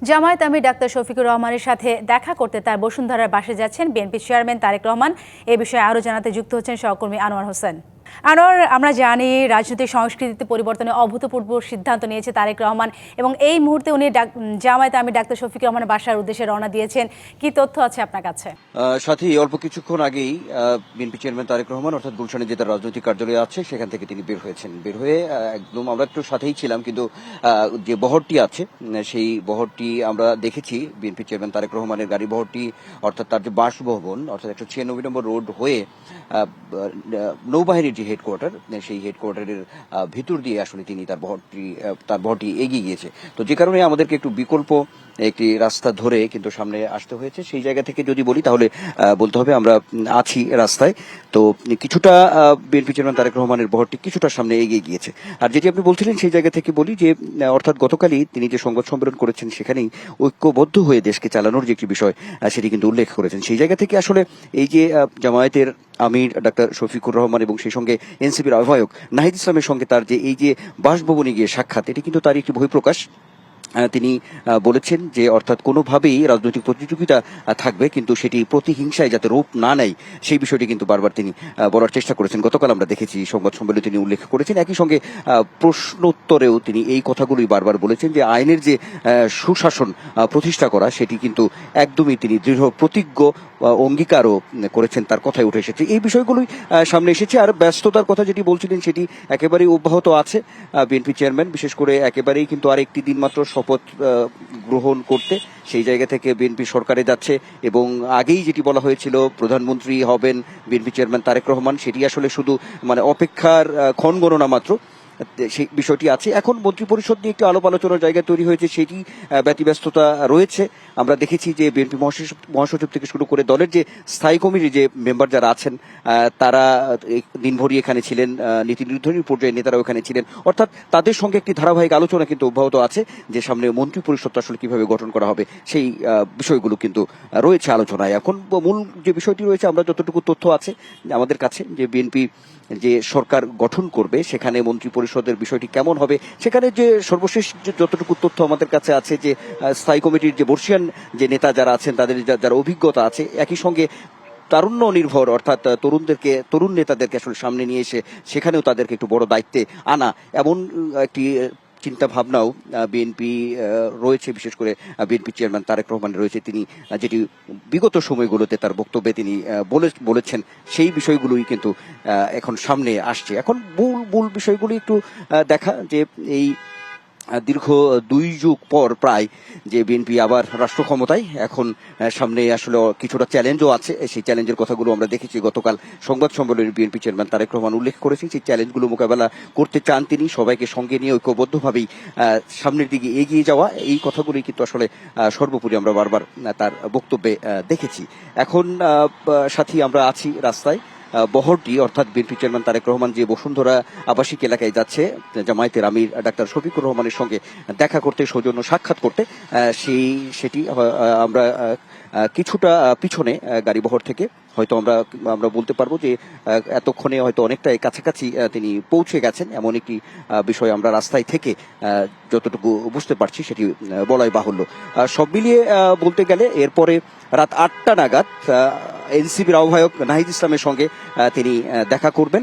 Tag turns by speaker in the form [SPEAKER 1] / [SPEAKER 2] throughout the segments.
[SPEAKER 1] জামায়াত আমির doctor Shafiqur রহমানের সাথে দেখা করতে তার বসুন্ধরার বাসায় যাচ্ছেন বিএনপি চেয়ারম্যান তারেক রহমান। এ বিষয়ে আরও জানাতে যুক্ত হচ্ছেন সহকর্মী আনোয়ার হোসেন। আনোয়ার, আমরা জানি রাজনৈতিক সংস্কৃতিতে পরিবর্তনে অভূতপূর্ব সিদ্ধান্ত নিয়েছে তারেক রহমান এবং এই মুহূর্তে উনি জামায়াত আমির ডাক্তার শফিকুর রহমানের বাসার উদ্দেশ্যে রওনা দিয়েছেন। কি তথ্য আছে আপনার কাছে?
[SPEAKER 2] সাথে অল্প কিছুক্ষণ আগেই বিএনপি চেয়ারম্যান তারেক রহমান অর্থাৎ গুলশানে যে তার রাজনৈতিক কার্যালয় আছে সেখান থেকে তিনি বের হয়েছেন। বের হয়ে একদম আমরা একটু সাথেই ছিলাম, কিন্তু যে বহরটি আছে সেই বহরটি আমরা দেখেছি বিএনপি চেয়ারম্যান তারেক রহমানের গাড়ি বহরটি, অর্থাৎ তার যে বাসভবন অর্থাৎ 196 নম্বর রোড হয়ে নৌবাহিনীর যে হেডকোয়ার্টার সেই হেডকোয়ার্টারের ভিতর দিয়ে আসলে তিনি তার বহরটি এগিয়ে গিয়েছে। তো যে কারণে আমাদেরকে একটু বিকল্প একটি রাস্তা ধরে কিন্তু সামনে আসতে হয়েছে। সেই জায়গা থেকে যদি বলি তাহলে বলতে হবে আমরা আছি রাস্তায়। তো কিছুটা বিএনপি চেয়ারম্যান তারেক রহমানের বহরটি কিছুটা সামনে এগিয়ে গিয়েছে। আর যেটি আপনি বলছিলেন সেই জায়গা থেকে বলি যে অর্থাৎ গতকালই তিনি যে সংবাদ সম্মেলন করেছেন সেখানেই ঐক্যবদ্ধ হয়ে দেশকে চালানোর যে একটি বিষয় সেটি কিন্তু উল্লেখ করেছেন। সেই জায়গা থেকে আসলে এই যে জামায়াতের আমির ডাক্তার শফিকুর রহমান এবং সেই সঙ্গে এনসিপির আহ্বায়ক নাহিদ ইসলামের সঙ্গে তার যে এই যে বাসভবনে গিয়ে সাক্ষাৎ, এটি কিন্তু তার একটি বহিঃপ্রকাশ। তিনি বলেছেন যে অর্থাৎ কোনোভাবেই রাজনৈতিক প্রতিযোগিতা থাকবে কিন্তু সেটি প্রতিহিংসায় যাতে রূপ না নেয় সেই বিষয়টি কিন্তু বারবার তিনি বলার চেষ্টা করেছেন। গতকাল আমরা দেখেছি সংবাদ সম্মেলনে তিনি উল্লেখ করেছেন। একই সঙ্গে প্রশ্নোত্তরেও তিনি এই কথাগুলোই বারবার বলেছেন যে আইনের যে সুশাসন প্রতিষ্ঠা করা সেটি কিন্তু একদমই তিনি দৃঢ় প্রতিজ্ঞ অঙ্গীকারও করেছেন, তার কথাই উঠে এসেছে। এই বিষয়গুলোই সামনে এসেছে। আর ব্যস্ততার কথা যেটি বলছিলেন সেটি একেবারেই অব্যাহত আছে বিএনপি চেয়ারম্যান, বিশেষ করে একেবারেই কিন্তু আর একটি দিন মাত্র শপথ গ্রহণ করতে সেই জায়গা থেকে বিএনপি সরকারে যাচ্ছে এবং আগেই যেটি বলা হয়েছিল প্রধানমন্ত্রী হবেন বিএনপি চেয়ারম্যান তারেক রহমান, সেটি আসলে শুধু অপেক্ষার ক্ষণগণনা মাত্র সেই বিষয়টি আছে। এখন মন্ত্রিপরিষদ নিয়ে একটি আলাপ আলোচনার জায়গা তৈরি হয়েছে, সেটি ব্যতিব্যস্ততা রয়েছে। আমরা দেখেছি যে বিএনপি মহাসচিব থেকে শুরু করে দলের যে স্থায়ী কমিটির যে মেম্বার যারা আছেন তারা দিনভরই এখানে ছিলেন, নীতি নির্ধারণী পর্যায়ে নেতারাও এখানে ছিলেন। অর্থাৎ তাদের সঙ্গে একটি ধারাবাহিক আলোচনা কিন্তু অব্যাহত আছে যে সামনে মন্ত্রিপরিষদটা আসলে কিভাবে গঠন করা হবে সেই বিষয়গুলো কিন্তু রয়েছে আলোচনায়। এখন মূল যে বিষয়টি রয়েছে, আমরা যতটুকু তথ্য আছে আমাদের কাছে যে বিএনপি যে সরকার গঠন করবে সেখানে মন্ত্রিপরিষদের বিষয়টি কেমন হবে, সেখানে যে সর্বশেষ যতটুকু তথ্য আমাদের কাছে আছে যে স্থায়ী কমিটির যে বর্ষিয়ান যে নেতা যারা আছেন তাদের যারা অভিজ্ঞতা আছে, একই সঙ্গে তারুণ্য নির্ভর অর্থাৎ তরুণ নেতাদেরকে আসলে সামনে নিয়ে এসে সেখানেও তাদেরকে একটু বড় দায়িত্বে আনা, এমন একটি চিন্তা ভাবনাও বিএনপি রয়েছে। বিশেষ করে বিএনপি চেয়ারম্যান তারেক রহমান রয়েছে, তিনি যেটি বিগত সময়গুলোতে তার বক্তব্যে তিনি বলেছেন সেই বিষয়গুলোই কিন্তু এখন সামনে আসছে। এখন মূল বিষয়গুলি একটু দেখা যে এই দীর্ঘ 2 যুগ পর প্রায় যে বিএনপি আবার রাষ্ট্র ক্ষমতায়, এখন সামনে আসলে কিছুটা চ্যালেঞ্জও আছে। সেই চ্যালেঞ্জের কথাগুলো আমরা দেখেছি গতকাল সংবাদ সম্মেলনে বিএনপি চেয়ারম্যান তারেক রহমান উল্লেখ করেছেন। সেই চ্যালেঞ্জগুলো মোকাবেলা করতে চান তিনি, সবাইকে সঙ্গে নিয়ে ঐক্যবদ্ধভাবেই সামনের দিকে এগিয়ে যাওয়া, এই কথাগুলোই কিন্তু আসলে সর্বোপরি আমরা বারবার তার বক্তব্যে দেখেছি। এখন সাথী আমরা আছি রাস্তায়। বহরটি অর্থাৎ বিএনপি চেয়ারম্যান তারেক রহমান যে বসুন্ধরা আবাসিক এলাকায় যাচ্ছে জামায়াতের আমির ডাক্তার শফিকুর রহমানের সঙ্গে দেখা করতে, সৌজন্য সাক্ষাৎ করতে, সেটি আমরা কিছুটা পিছনে গাড়ি বহর থেকে হয়তো আমরা বলতে পারবো যে এতক্ষণে হয়তো অনেকটাই কাছাকাছি তিনি পৌঁছে গেছেন, এমন একটি বিষয় আমরা রাস্তায় থেকে যতটুকু বুঝতে পারছি সেটি বলাই বাহুল্য। সব মিলিয়ে বলতে গেলে এরপরে রাত 8টা নাগাদ এনসিপির আহ্বায়ক নাহিদ ইসলামের সঙ্গে তিনি দেখা করবেন,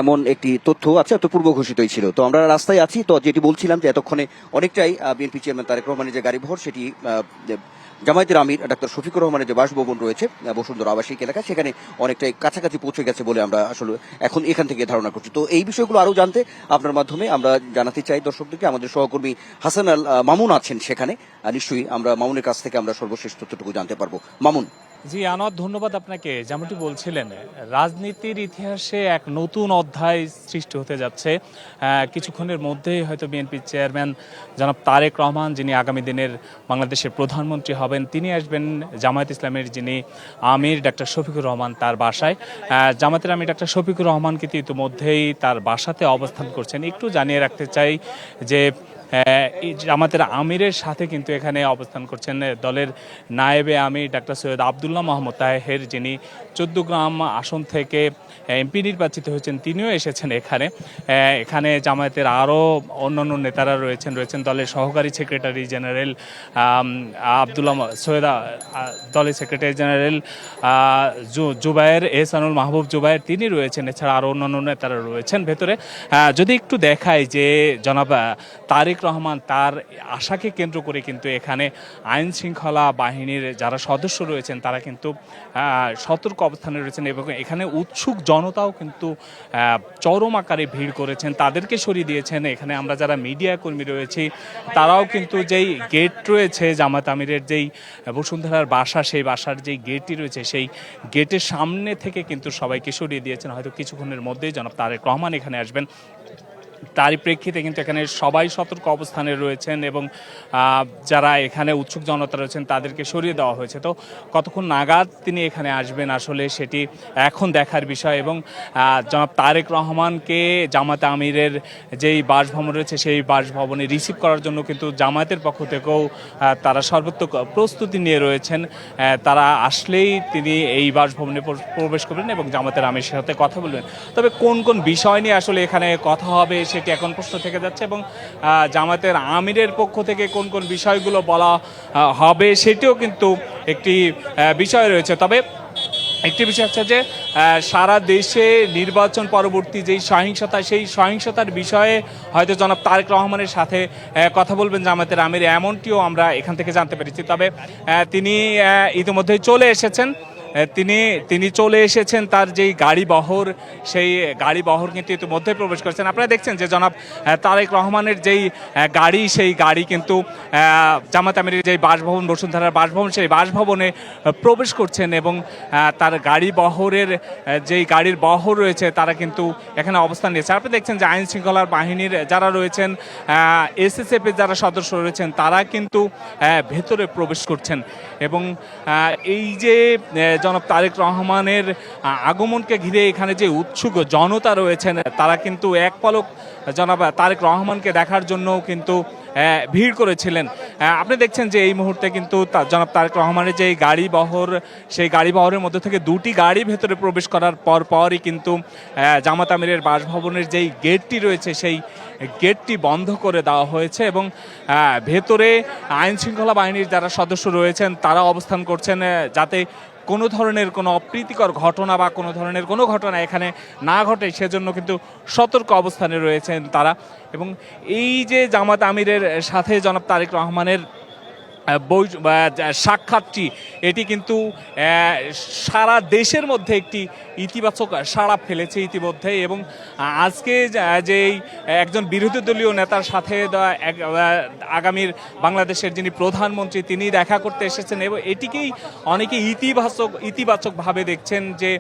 [SPEAKER 2] এমন একটি তথ্য আছে, এত পূর্ব ঘোষিতই ছিল। তো আমরা রাস্তায় আছি। তো যেটি বলছিলাম যে এতক্ষণে অনেকটাই বিএনপি চেয়ারম্যান তারেক রহমানের যে গাড়িবহর সেটি জামায়াতের আমির ডাক্তার শফিকুর রহমানের যে বাসভবন রয়েছে বসুন্ধরা আবাসিক এলাকা সেখানে অনেকটাই কাছাকাছি পৌঁছে গেছে বলে আমরা আসলে এখন এখান থেকে ধারণা করছি। তো এই বিষয়গুলো আরো জানতে আপনার মাধ্যমে আমরা জানাতে চাই দর্শকদেরকে, আমাদের সহকর্মী হাসান আল মামুন আছেন সেখানে, নিশ্চয়ই আমরা মামুনের কাছ থেকে আমরা সর্বশেষ তথ্যটুকু জানতে পারবো। মামুন।
[SPEAKER 3] জি আনোয়ার, ধন্যবাদ আপনাকে। যেমনটি বলছিলেন, রাজনীতির ইতিহাসে এক নতুন অধ্যায় সৃষ্টি হতে যাচ্ছে। কিছুক্ষণের মধ্যেই হয়তো বিএনপি চেয়ারম্যান জনাব তারেক রহমান, যিনি আগামী দিনের বাংলাদেশের প্রধানমন্ত্রী হবেন, তিনি আসবেন জামায়াত ইসলামের যিনি আমির ডাক্তার শফিকুর রহমান তার বাসায়। জামায়াতের আমির ডাক্তার শফিকুর রহমান কিন্তু ইতিমধ্যেই তার বাসাতে অবস্থান করছেন। একটু জানিয়ে রাখতে চাই যে এই জামাতের আমিরের সাথে কিন্তু এখানে অবস্থান করছেন দলের নায়েবে আমির ডাক্তার সৈয়দ আবদুল্লাহ মোহাম্মদ তাহের, যিনি চৌদ্দগ্রাম আসন থেকে এমপি নির্বাচিত হয়েছেন, তিনিও এসেছেন এখানে। এখানে জামায়াতের আরও অন্যান্য নেতারা রয়েছেন দলের সহকারী সেক্রেটারি জেনারেল আবদুল্লাহ সৈয়দ, দলের সেক্রেটারি জেনারেল জুবায়ের এহসানুল মাহবুব জুবায়ের, তিনি রয়েছেন। এছাড়া আরও অন্যান্য নেতারা রয়েছেন ভেতরে। যদি একটু দেখায় যে জনাব তারেক রহমান, তার আশাকে কেন্দ্র করে কিন্তু এখানে আইন শৃঙ্খলা বাহিনীর যারা সদস্য রয়েছেন তারা কিন্তু সতর্ক অবস্থানে রয়েছেন এবং এখানে উৎসুক জনতাও কিন্তু চরম আকারে ভিড় করেছেন, তাদেরকে সরিয়ে দিয়েছেন। এখানে আমরা যারা মিডিয়া কর্মী রয়েছি তারাও কিন্তু যেই গেট রয়েছে জামাত আমিরের, যেই বসুন্ধরার বাসা, সেই বাসার যেই গেটটি রয়েছে সেই গেটের সামনে থেকে কিন্তু সবাইকে সরিয়ে দিয়েছেন। হয়তো কিছুক্ষণের মধ্যেই জনাব তারেক রহমান এখানে আসবেন, তারই প্রেক্ষিতে কিন্তু এখানে সবাই সতর্ক অবস্থানে রয়েছেন এবং যারা এখানে উৎসুক জনতা রয়েছেন তাদেরকে সরিয়ে দেওয়া হয়েছে। তো কতক্ষণ নাগাদ তিনি এখানে আসবেন আসলে সেটি এখন দেখার বিষয়। এবং জনাব তারেক রহমানকে জামাতে আমিরের যেই বাসভবন রয়েছে সেই বাসভবনে রিসিভ করার জন্য কিন্তু জামায়াতের পক্ষ থেকেও তারা সর্বোত্তক প্রস্তুতি নিয়ে রয়েছেন। তারা আসলেই তিনি এই বাসভবনে প্রবেশ করবেন এবং জামাতের আমিরের সাথে কথা বলবেন। তবে কোন কোন বিষয় নিয়ে আসলে এখানে কথা হবে সেটি এখন প্রশ্ন থেকে যাচ্ছে এবং জামাতের আমিরের পক্ষ থেকে কোন কোন বিষয়গুলো বলা হবে সেটিও কিন্তু একটি বিষয় রয়েছে। তবে একটি বিষয় হচ্ছে যে সারা দেশে নির্বাচন পরবর্তী যেই সহিংসতা, সেই সহিংসতার বিষয়ে হয়তো জনাব তারেক রহমানের সাথে কথা বলবেন জামাতের আমির, এমনটিও আমরা এখান থেকে জানতে পেরেছি। তবে তিনি ইতিমধ্যেই চলে এসেছেন। তিনি চলে এসেছেন, তার যেই গাড়ি বহর, সেই গাড়ি বহর কিন্তু ইতিমধ্যে প্রবেশ করেছেন। আপনারা দেখছেন যে জনাব তারেক রহমানের যেই গাড়ি, সেই গাড়ি কিন্তু জামাত আমিরের যেই বাসভবন, বসুন্ধরার বাসভবন, সেই বাসভবনে প্রবেশ করছেন এবং তার গাড়ি বহরের যেই গাড়ির বহর রয়েছে তারা কিন্তু এখানে অবস্থান নিয়েছে। আপনি দেখছেন যে আইন শৃঙ্খলার বাহিনীর যারা রয়েছেন, এসএসএফের যারা সদস্য রয়েছেন তারা কিন্তু ভেতরে প্রবেশ করছেন এবং এই যে জনাব তারেক রহমানের আগমনকে ঘিরে এখানে যে উৎসুক জনতা রয়েছেন তারা কিন্তু এক পলক জনাব তারেক রহমানকে দেখার জন্য কিন্তু ভিড় করেছিলেন। আপনি দেখছেন যে এই মুহূর্তে কিন্তু জনাব তারেক রহমানের যে গাড়ি বহর, সেই গাড়ি বহরের মধ্যে থেকে দুটি গাড়ি ভেতরে প্রবেশ করার পরই কিন্তু জামাত আমিরের বাসভবনের যেই গেটটি রয়েছে সেই গেটটি বন্ধ করে দেওয়া হয়েছে এবং ভেতরে আইন শৃঙ্খলা বাহিনীর যারা সদস্য রয়েছেন তারা অবস্থান করছেন যাতে কোনো ধরনের কোনো অপ্রীতিকর ঘটনা বা কোনো ধরনের কোনো ঘটনা এখানে না ঘটে, সেজন্য কিন্তু সতর্ক অবস্থানে রয়েছেন তারা। এবং এই যে জামাত আমিরের সাথে জনাব তারেক রহমানের সাক্ষাৎটি, এটি কিন্তু সারা দেশের মধ্যে একটি ইতিবাচক সাড়া ফেলেছে ইতিমধ্যে এবং আজকে যেই একজন বিরোধী দলীয় নেতার সাথে আগামীর বাংলাদেশের যিনি প্রধানমন্ত্রী তিনি দেখা করতে এসেছেন এবং এটিকেই অনেকে ইতিবাচকভাবে দেখছেন যে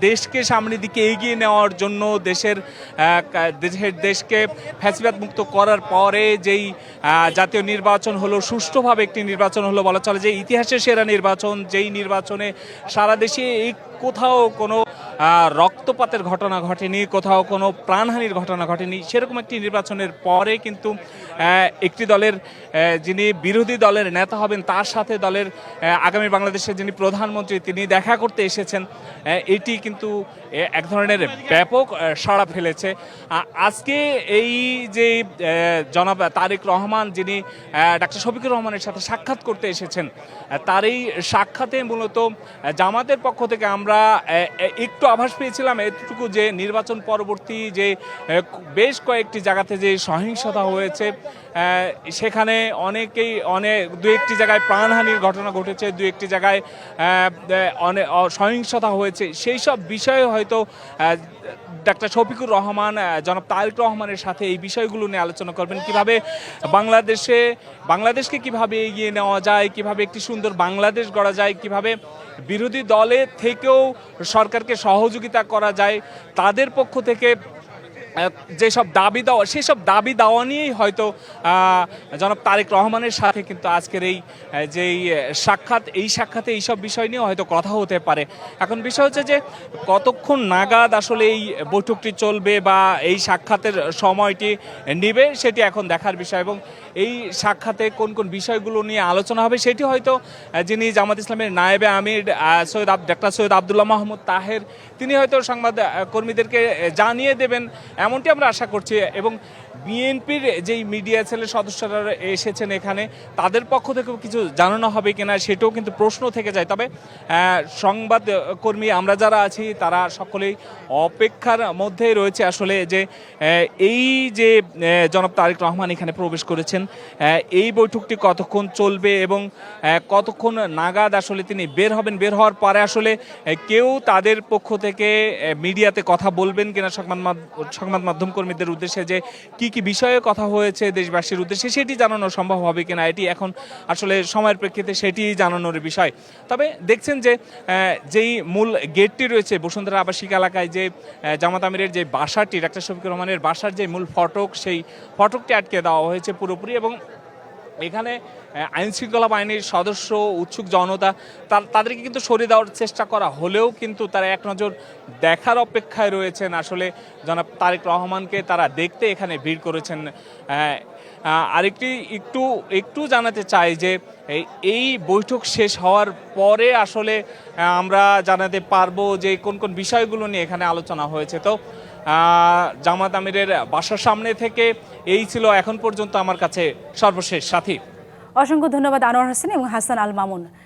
[SPEAKER 3] দেশকে সামনের দিকে এগিয়ে নেওয়ার জন্য দেশকে ফ্যাসিবাদ মুক্ত করার পরে যেই জাতীয় নির্বাচন হলো, সুষ্ঠুভাবে একটি নির্বাচন হলো, বলা চলে যে ইতিহাসের সেরা নির্বাচন, যেই নির্বাচনে সারা দেশে কোথাও কোনো রক্তপাতের ঘটনা ঘটেনি, কোথাও কোনো প্রাণহানির ঘটনা ঘটেনি, সেরকম একটি নির্বাচনের পরে কিন্তু একটি দলের যিনি বিরোধী দলের নেতা হবেন তার সাথে দলের আগামী বাংলাদেশের যিনি প্রধানমন্ত্রী তিনি দেখা করতে এসেছেন, এটি কিন্তু এক ধরনের ব্যাপক সাড়া ফেলেছে। আজকে এই যে জনাব তারেক রহমান যিনি ডাক্তার শফিকুর রহমানের সাথে সাক্ষাৎ করতে এসেছেন, তার এই সাক্ষাতে মূলত জামাতের পক্ষ থেকে আমরা একটু আভাস পেয়েছিলাম এতটুকু যে নির্বাচন পরবর্তী যে বেশ কয়েকটি জায়গাতে যে সহিংসতা হয়েছে সেখানে দু একটি জায়গায় প্রাণহানির ঘটনা ঘটেছে, দু একটি জায়গায় অনেক সহিংসতা হয়েছে, সেই সব বিষয়ে হয়তো ডাক্তার শফিকুর রহমান জনাব তারেক রহমানের সাথে এই বিষয়গুলো নিয়ে আলোচনা করবেন, কিভাবে বাংলাদেশকে কিভাবে এগিয়ে নেওয়া যায়, কিভাবে একটি সুন্দর বাংলাদেশ গড়া যায়, কিভাবে বিরোধী দলের থেকেও সরকারকে সহযোগিতা করা যায়, তাদের পক্ষ থেকে যেসব দাবি দেওয়া সেসব দাবি দেওয়া নিয়েই হয়তো জনাব তারেক রহমানের সাথে কিন্তু আজকের এই যেই সাক্ষাৎ, এই সাক্ষাতে এইসব বিষয় নিয়েও হয়তো কথা হতে পারে। এখন বিষয় হচ্ছে যে কতক্ষণ নাগাদ আসলে এই বৈঠকটি চলবে বা এই সাক্ষাতের সময়টি নেবে সেটি এখন দেখার বিষয়, এবং এই সাক্ষাতে কোন কোন বিষয়গুলো নিয়ে আলোচনা হবে সেটি হয়তো যিনি জামাত ইসলামের নায়েবে আমির ডাক্তার সৈয়দ আব্দুল্লাহ মাহমুদ তাহের তিনি হয়তো সংবাদ কর্মীদেরকে জানিয়ে দেবেন এমনটি আমরা আশা করছি। এবং বিএনপির যেই মিডিয়া সেলের সদস্যরা এসেছেন এখানে তাদের পক্ষ থেকেও কিছু জানানো হবে কিনা সেটাও কিন্তু প্রশ্ন থেকে যায়। তবে সংবাদ কর্মী আমরা যারা আছি তারা সকলেই অপেক্ষার মধ্যে রয়েছে আসলে যে এই যে জনাব তারেক রহমান এখানে প্রবেশ করেছেন এই বৈঠকটি কতক্ষণ চলবে এবং কতক্ষণ নাগাদ আসলে তিনি বের হবেন, বের হওয়ার পরে আসলে কেউ তাদের পক্ষ থেকে মিডিয়াতে কথা বলবেন কিনা সংবাদ মাধ্যম কর্মীদের উদ্দেশ্যে যে কি কি বিষয়ে কথা হয়েছে দেশবাসীর উদ্দেশ্যে সেটি জানানো সম্ভব হবে কিনা এটি এখন আসলে সময়ের প্রেক্ষিতে সেটি জানানোর বিষয়। তবে দেখছেন যে যেই মূল গেটটি রয়েছে বসুন্ধরা আবাসিক এলাকায়, যে জামাত আমিরের যে বাসাটি ডাক্তার শফিকুর রহমানের বাসার যে মূল ফটক সেই ফটকটি আটকে দেওয়া হয়েছে পুরোপুরি, এবং এখানে আইন শৃঙ্খলা বাহিনীর সদস্য উৎসুক জনতা তাদেরকে কিন্তু সরিয়ে দেওয়ার চেষ্টা করা হলেও কিন্তু তারা এক নজর দেখার অপেক্ষায় রয়েছেন। আসলে জনাব তারেক রহমানকে তারা দেখতে এখানে ভিড় করেছেন। আরেকটি একটু জানাতে চাই যে এই বৈঠক শেষ হওয়ার পরে আসলে আমরা জানাতে পারবো যে কোন কোন বিষয়গুলো নিয়ে এখানে আলোচনা হয়েছে। তো জামাত আমিরের বাসার সামনে থেকে এই ছিল এখন পর্যন্ত আমার কাছে সর্বশেষ সাথী।
[SPEAKER 1] অসংখ্য ধন্যবাদ আনোয়ার হোসেন এবং হাসান আল মামুন।